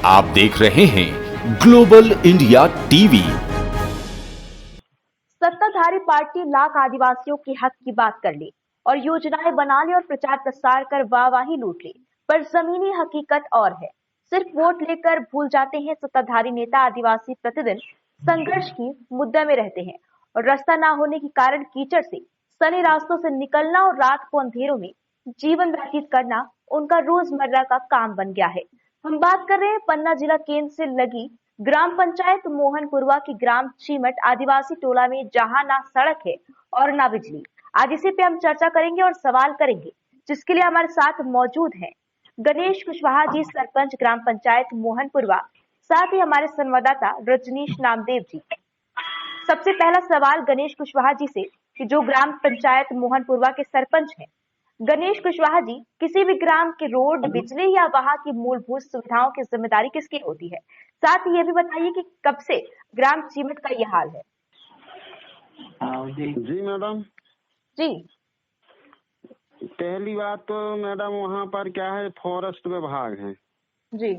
आप देख रहे हैं ग्लोबल इंडिया टीवी। सत्ताधारी पार्टी लाख आदिवासियों के हक की बात कर ले और योजनाएं बना ले और प्रचार प्रसार कर वाहवाही लूट ले, पर जमीनी हकीकत और है। सिर्फ वोट लेकर भूल जाते हैं सत्ताधारी नेता आदिवासी प्रतिदिन संघर्ष की मुद्दा में रहते हैं और रास्ता ना होने के कारण कीचड़ से सने रास्तों से निकलना और रात को अंधेरों में जीवन व्यतीत करना उनका रोजमर्रा का काम बन गया है। हम बात कर रहे हैं पन्ना जिला केंद्र से लगी ग्राम पंचायत मोहनपुरवा की ग्राम चीमट आदिवासी टोला में जहां ना सड़क है और ना बिजली। आज इसी पे हम चर्चा करेंगे और सवाल करेंगे, जिसके लिए हमारे साथ मौजूद हैं गणेश कुशवाहा जी, सरपंच ग्राम पंचायत मोहनपुरवा, साथ ही हमारे संवाददाता रजनीश नामदेव जी। सबसे पहला सवाल गणेश कुशवाहा जी से, कि जो ग्राम पंचायत मोहनपुरवा के सरपंच हैं। गणेश कुशवाहा जी, किसी भी ग्राम के रोड, बिजली या वहां की मूलभूत सुविधाओं की जिम्मेदारी किसकी होती है? साथ ही ये भी बताइए कि कब से ग्राम चीमट का ये हाल है? जी मैडम जी। पहली बात तो मैडम वहाँ पर क्या है, फॉरेस्ट विभाग है जी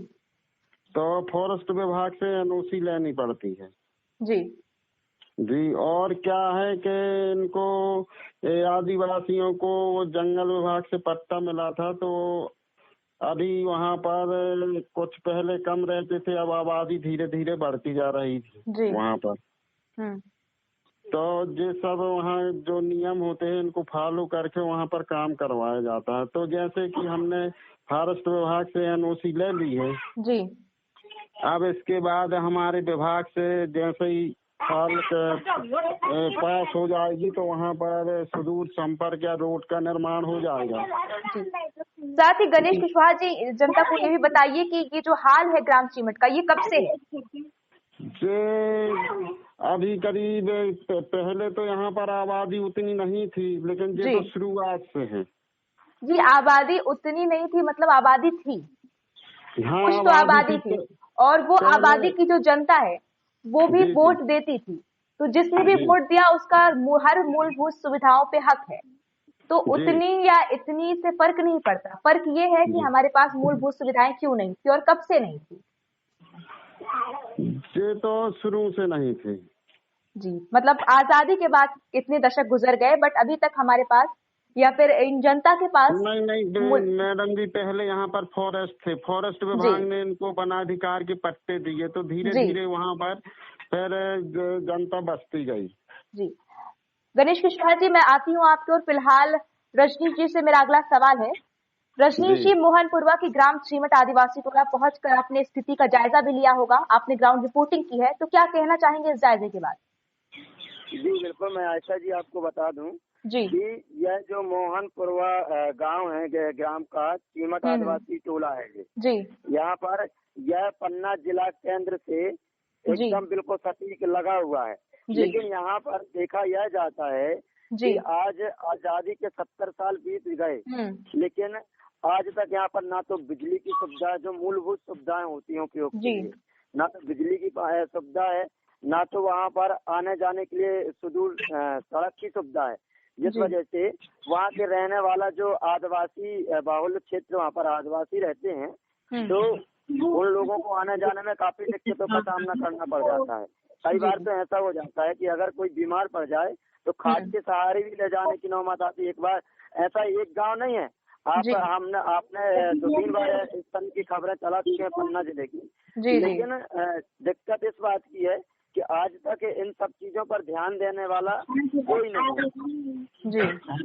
तो फॉरेस्ट विभाग से एनओसी लेनी पड़ती है जी जी। और क्या है कि इनको आदिवासियों को वो जंगल विभाग से पट्टा मिला था, तो अभी वहाँ पर कुछ पहले कम रहते थे, अब आबादी धीरे धीरे बढ़ती जा रही थी वहाँ पर। तो ये सब वहाँ जो नियम होते हैं इनको फॉलो करके वहाँ पर काम करवाया जाता है। तो जैसे कि हमने फॉरेस्ट विभाग से एनओसी ले ली है जी। अब इसके बाद हमारे विभाग से जैसे ही साल पास हो जाएगी तो वहाँ पर सुदूर संपर्क या रोड का निर्माण हो जाएगा। साथ ही गणेश कुशवाहा जी, जनता को ये भी बताइए कि ये जो हाल है ग्राम चीमट का, ये कब से है? ये अभी करीब पहले तो यहाँ पर आबादी उतनी नहीं थी, लेकिन ये तो शुरुआत से है जी। आबादी उतनी नहीं थी मतलब आबादी थी? हाँ, कुछ तो आबादी थी और वो आबादी की जो जनता है वो भी वोट देती थी, तो जिसने भी वोट दिया उसका हर मूलभूत सुविधाओं पे हक है। तो उतनी या इतनी से फर्क नहीं पड़ता, फर्क ये है कि हमारे पास मूलभूत सुविधाएं क्यों नहीं थी और कब से नहीं थी? ये तो शुरू से नहीं थी जी। मतलब आजादी के बाद इतने दशक गुजर गए, बट अभी तक हमारे पास या फिर इन जनता के पास नहीं मैडम जी, पहले यहाँ पर फॉरेस्ट थे, फॉरेस्ट विभाग ने इनको वनाधिकार के पट्टे दिए, तो धीरे धीरे वहाँ पर फिर जनता बसती गई। जी। गणेश कुशवाहा जी, मैं आती हूँ आपके और फिलहाल रजनीश जी से मेरा अगला सवाल है। रजनीश जी, मोहनपुरवा की ग्राम चीमट आदिवासी टोला पहुंचकर आपने स्थिति का जायजा भी लिया होगा, आपने ग्राउंड रिपोर्टिंग की है, तो क्या कहना चाहेंगे इस जायजे के बाद? जी बिल्कुल, मैं आयशा जी आपको बता दूं जी कि यह जो मोहनपुरवा गांव है, ग्राम का चीमट आदिवासी टोला है जी। यहाँ पर यह पन्ना जिला केंद्र से एकदम बिल्कुल सटीक लगा हुआ है। लेकिन यहाँ पर देखा यह जाता है कि आज आजादी के 70 साल बीत गए, लेकिन आज तक यहाँ पर ना तो बिजली की सुविधा, जो मूलभूत सुविधाएं होती हैं उपयोग के लिए, ना तो बिजली की सुविधा है, ना तो वहाँ पर आने जाने के लिए सुदूर सड़क की सुविधा है, जिस वजह से वहाँ के रहने वाला जो आदिवासी बाहुल्य क्षेत्र वहाँ पर आदिवासी रहते हैं, तो उन लोगों को आने जाने में काफी दिक्कतों का सामना करना पड़ जाता है। कई बार तो ऐसा हो जाता है कि अगर कोई बीमार पड़ जाए तो खाट के सहारे भी ले जाने की नौबत आती है। एक बार ऐसा एक गांव नहीं है, आपने 2-3 बार इस तरह की खबरें चला चुकी है पन्ना जिले की। लेकिन दिक्कत इस बात की है कि आज तक इन सब चीजों पर ध्यान देने वाला कोई नहीं है। जी अच्छा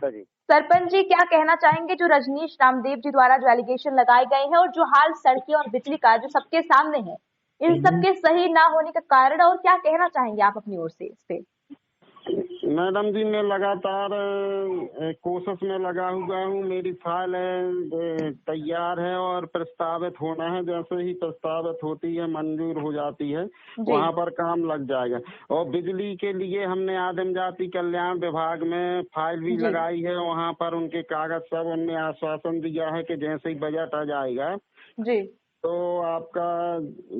जी। सरपंच जी, क्या कहना चाहेंगे जो रजनीश नामदेव जी द्वारा जो एलिगेशन लगाए गए हैं और जो हाल सड़कें और बिजली का जो सबके सामने है, इन सबके सही ना होने का कारण, और क्या कहना चाहेंगे आप अपनी ओर से इस पे? मैडम जी, मैं लगातार कोशिश में लगा हुआ हूँ, मेरी फाइल तैयार है और प्रस्तावित होना है। जैसे ही प्रस्तावित होती है, मंजूर हो जाती है, वहाँ पर काम लग जाएगा। और बिजली के लिए हमने आदिम जाति कल्याण विभाग में फाइल भी लगाई है, वहाँ पर उनके कागज सब, उनने आश्वासन दिया है कि जैसे ही बजट आ जाएगा तो आपका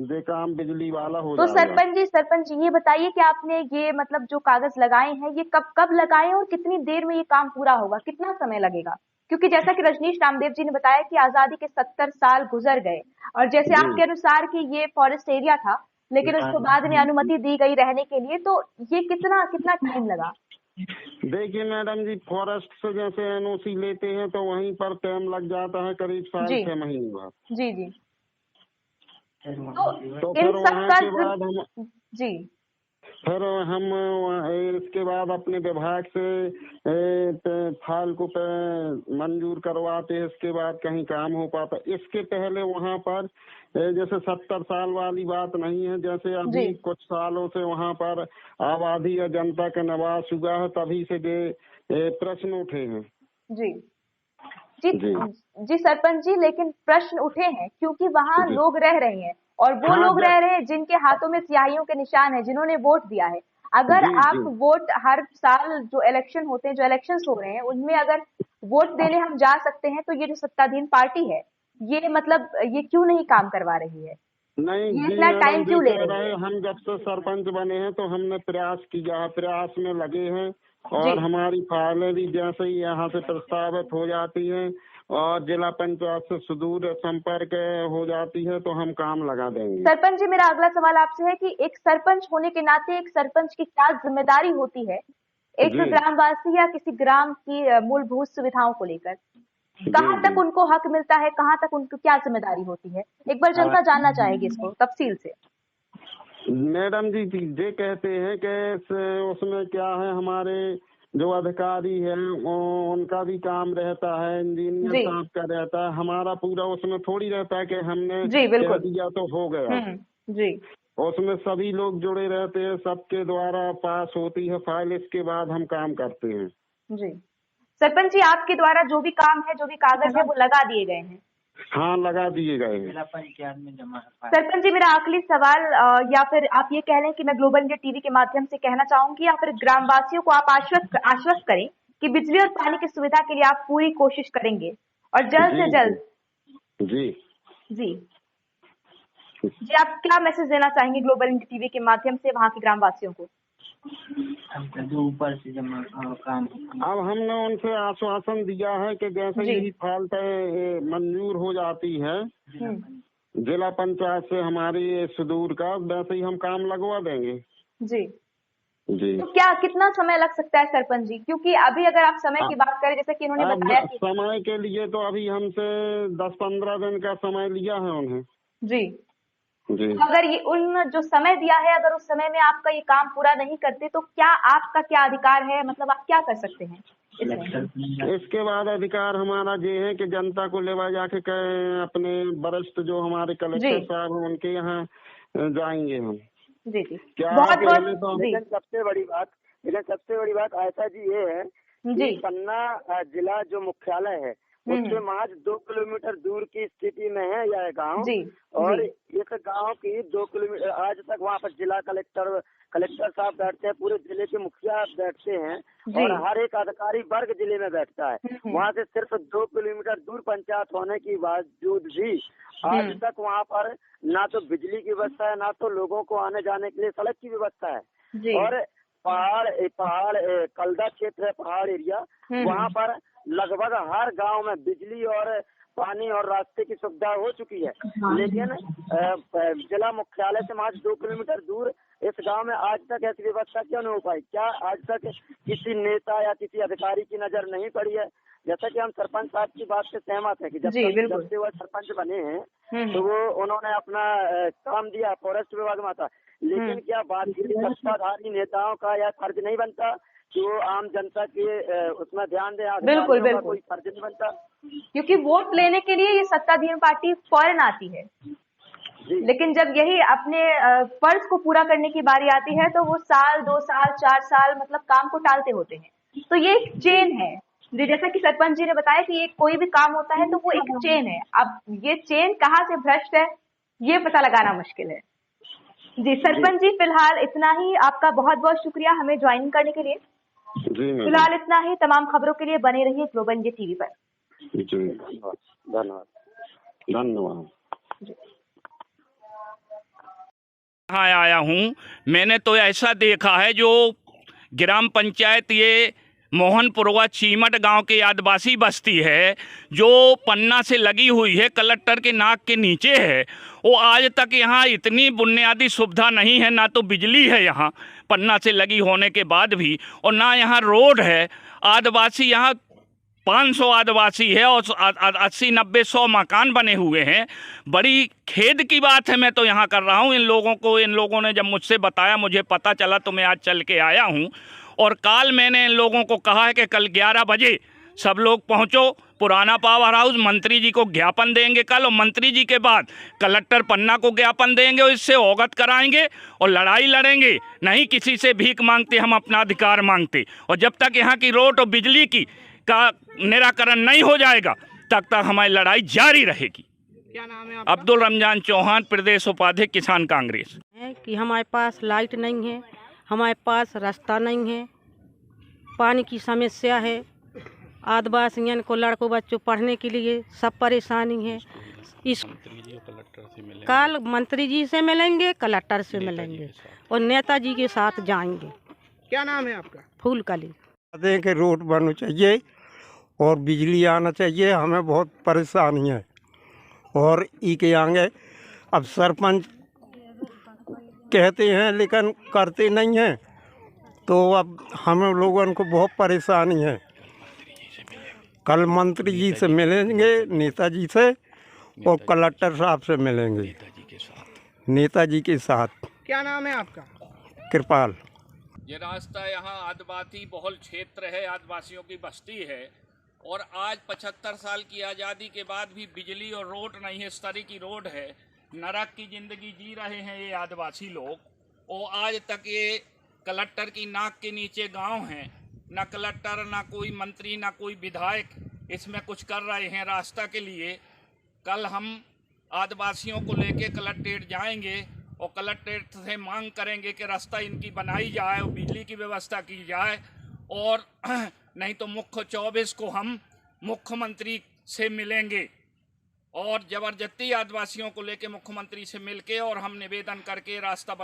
ये काम बिजली वाला हो जाएगा। तो सरपंच जी ये बताइए कि आपने ये मतलब जो कागज लगाए हैं ये कब लगाए और कितनी देर में ये काम पूरा होगा, कितना समय लगेगा? क्योंकि जैसा कि रजनीश नामदेव जी ने बताया कि आजादी के 70 साल गुजर गए और जैसे आपके अनुसार कि ये फॉरेस्ट एरिया था, लेकिन उसको बाद में अनुमति दी गई रहने के लिए, तो ये कितना कितना टाइम लगा? देखिए मैडम जी, फॉरेस्ट से जैसे एनओसी लेते हैं तो वहीं पर टाइम लग जाता है करीब 6 महीने बाद। जी जी। तो इन फिर सब वहाँ का के बाद हम जी फिर हम इसके बाद अपने विभाग से फाइल को मंजूर करवाते हैं, इसके बाद कहीं काम हो पाता। इसके पहले वहाँ पर जैसे 70 साल वाली बात नहीं है, जैसे अभी कुछ सालों से वहाँ पर आबादी या जनता का निवास हुआ है, तभी से ये प्रश्न उठे हैं। जी जी जी सरपंच जी, लेकिन प्रश्न उठे हैं क्योंकि वहाँ लोग रह रहे हैं और वो लोग रह रहे हैं जिनके हाथों में स्याहियों के निशान है, जिन्होंने वोट दिया है। अगर आप वोट हर साल जो इलेक्शन होते हैं, जो इलेक्शंस हो रहे हैं, उनमें अगर वोट देने हम जा सकते हैं, तो ये जो सत्ताधीन पार्टी है, ये मतलब ये क्यों नहीं काम करवा रही है? नहीं, ये इतना टाइम क्यों ले रही है? हम जब से सरपंच बने हैं तो हमने प्रयास किया, प्रयास में लगे हैं और हमारी फाइलें भी जैसे ही यहाँ से प्रस्तावित हो जाती हैं और जिला पंचायत से सुदूर संपर्क हो जाती है तो हम काम लगा देंगे। सरपंच जी, मेरा अगला सवाल आपसे है कि एक सरपंच होने के नाते एक सरपंच की क्या जिम्मेदारी होती है एक ग्रामवासी या किसी ग्राम की मूलभूत सुविधाओं को लेकर? कहाँ तक उनको हक मिलता है, कहाँ तक उनको क्या जिम्मेदारी होती है? एक बार जनता जानना चाहेगी इसको तफसील से। मैडम जी, ये कहते हैं कि उसमें क्या है, हमारे जो अधिकारी है उनका भी काम रहता है, इंजीनियर साहब का रहता है, हमारा पूरा उसमें थोड़ी रहता है कि हमने कह दिया तो हो गया। जी, उसमें सभी लोग जुड़े रहते हैं, सबके द्वारा पास होती है फाइल, इसके बाद हम काम करते हैं। जी सरपंच जी, आपके द्वारा जो भी काम है, जो भी कागज है, वो लगा दिए गए हैं? हाँ, लगा दिए गए हैं। सरपंच जी, मेरा आखिरी सवाल या फिर आप ये कह लें कि मैं ग्लोबल इंडिया टीवी के माध्यम से कहना चाहूंगी, या फिर ग्रामवासियों को आप आश्वस्त करें कि बिजली और पानी की सुविधा के लिए आप पूरी कोशिश करेंगे और जल्द से जल्द। जी जी जी, आप क्या मैसेज देना चाहेंगे ग्लोबल इंडिया टीवी के माध्यम से वहाँ के ग्रामवासियों को? जो ऊपर से जमा काम, अब हमने उनसे आश्वासन दिया है कि जैसे ही फाइल मंजूर हो जाती है जिला पंचायत से हमारी सुदूर का, वैसे ही हम काम लगवा देंगे। जी जी। तो क्या कितना समय लग सकता है सरपंच जी? क्योंकि अभी अगर आप समय की बात करें, जैसे कि इन्होंने बताया कि समय के लिए तो अभी हमसे 10-15 दिन का समय लिया है उन्हें। जी जी। अगर ये उन जो समय दिया है, अगर उस समय में आपका ये काम पूरा नहीं करते, तो क्या आपका क्या अधिकार है, मतलब आप क्या कर सकते हैं इसमें? इसके बाद अधिकार हमारा ये है कि जनता को लेवा जाके अपने वरिष्ठ जो हमारे कलेक्टर साहब हैं उनके यहाँ जाएंगे हम। जी जी, क्या बहुत लेकिन सबसे बड़ी बात आयशा जी ये है कि पन्ना जिला जो मुख्यालय है उससे महज 2 किलोमीटर दूर की स्थिति में है यह गांव, और इस गांव की 2 किलोमीटर आज तक वहाँ पर जिला कलेक्टर साहब बैठते हैं, पूरे जिले के मुखिया बैठते हैं और हर एक अधिकारी वर्ग जिले में बैठता है। वहाँ से सिर्फ 2 किलोमीटर दूर पंचायत होने के बावजूद भी आज तक वहाँ पर ना तो बिजली की व्यवस्था है, ना तो लोगों को आने जाने के लिए सड़क की व्यवस्था है। और पहाड़ कलदा क्षेत्र है, पहाड़ एरिया, वहाँ पर लगभग हर गांव में बिजली और पानी और रास्ते की सुविधा हो चुकी है, लेकिन जिला मुख्यालय से महज 2 किलोमीटर दूर इस गांव में आज तक ऐसी व्यवस्था क्यों नहीं हो पाई? क्या आज तक किसी नेता या किसी अधिकारी की नजर नहीं पड़ी है? जैसा कि हम सरपंच साहब की बात से सहमत है कि जब से वो सरपंच बने हैं तो वो उन्होंने अपना काम दिया, फॉरेस्ट विभाग में था, लेकिन क्या बातचीत सत्ताधारी नेताओं का यह फर्ज नहीं बनता कि वो आम जनता के उसमें ध्यान दे? बिल्कुल बिल्कुल, कोई फर्ज नहीं बनता, क्योंकि वोट लेने के लिए ये सत्ताधीन पार्टी फौरन आती है, लेकिन जब यही अपने फर्ज को पूरा करने की बारी आती है तो वो साल 2 साल 4 साल मतलब काम को टालते होते हैं। तो ये एक चेन है, जैसा कि सरपंच जी ने बताया कि ये कोई भी काम होता है तो वो एक चेन है। अब ये चेन कहाँ से भ्रष्ट है ये पता लगाना मुश्किल है। जी सरपंच जी, फिलहाल इतना ही। आपका बहुत बहुत शुक्रिया हमें ज्वाइन करने के लिए। फिलहाल इतना ही। तमाम खबरों के लिए बने रहिए ग्लोबल इंडिया टीवी पर। धन्यवाद धन्यवाद। यहाँ आया हूँ, मैंने तो ऐसा देखा है जो ग्राम पंचायत ये मोहनपुरवा चीमट गांव की आदिवासी बस्ती है जो पन्ना से लगी हुई है, कलेक्टर के नाक के नीचे है। वो आज तक यहाँ इतनी बुनियादी सुविधा नहीं है, ना तो बिजली है यहाँ पन्ना से लगी होने के बाद भी, और ना यहाँ रोड है। आदिवासी यहाँ 500 आदिवासी है और 80-90-100 मकान बने हुए हैं। बड़ी खेद की बात है, मैं तो यहाँ कर रहा हूँ इन लोगों ने जब मुझसे बताया, मुझे पता चला तो मैं आज चल के आया हूँ। और कल मैंने इन लोगों को कहा है कि कल 11 बजे सब लोग पहुँचो पुराना पावर हाउस, मंत्री जी को ज्ञापन देंगे कल, और मंत्री जी के बाद कलेक्टर पन्ना को ज्ञापन देंगे और इससे अवगत कराएंगे और लड़ाई लड़ेंगे। नहीं किसी से भीख मांगते, हम अपना अधिकार मांगते। और जब तक यहाँ की रोड और बिजली की का निराकरण नहीं हो जाएगा तब तक हमारी लड़ाई जारी रहेगी। क्या नाम है आपका? अब्दुल रमजान चौहान, प्रदेश उपाध्यक्ष किसान कांग्रेस। है कि हमारे पास लाइट नहीं है, हमारे पास रास्ता नहीं है, पानी की समस्या है, आदिवासियों को लड़कों बच्चों पढ़ने के लिए सब परेशानी है। इस कल मंत्री जी से मिलेंगे, कलेक्टर से मिलेंगे और नेताजी के साथ जाएंगे। क्या नाम है आपका? फूलकली। दें कि रोड बनना चाहिए और बिजली आना चाहिए, हमें बहुत परेशानी है। और ई के आगे अब सरपंच कहते हैं लेकिन करते नहीं हैं, तो अब हम लोगों को बहुत परेशानी है। कल मंत्री जी से मिलेंगे, नेताजी से, और कलेक्टर साहब से मिलेंगे, नेताजी के साथ। क्या नाम है आपका? कृपाल। ये रास्ता यहाँ आदिवासी बहुल क्षेत्र है, आदिवासियों की बस्ती है, और आज 75 साल की आज़ादी के बाद भी बिजली और रोड नहीं है। इस तरह की रोड है, नरक की ज़िंदगी जी रहे हैं ये आदिवासी लोग। और आज तक ये कलेक्टर की नाक के नीचे गांव हैं, ना कलेक्टर, ना कोई मंत्री, ना कोई विधायक इसमें कुछ कर रहे हैं रास्ता के लिए। कल हम आदिवासियों को लेके कलेक्ट्रेट जाएंगे और कलेक्ट्रेट से मांग करेंगे कि रास्ता इनकी बनाई जाए और बिजली की व्यवस्था की जाए। और नहीं तो मुख्य 24 को हम मुख्यमंत्री से मिलेंगे और ज़बरदस्ती आदिवासियों को लेके मुख्यमंत्री से मिलके और हम निवेदन करके रास्ता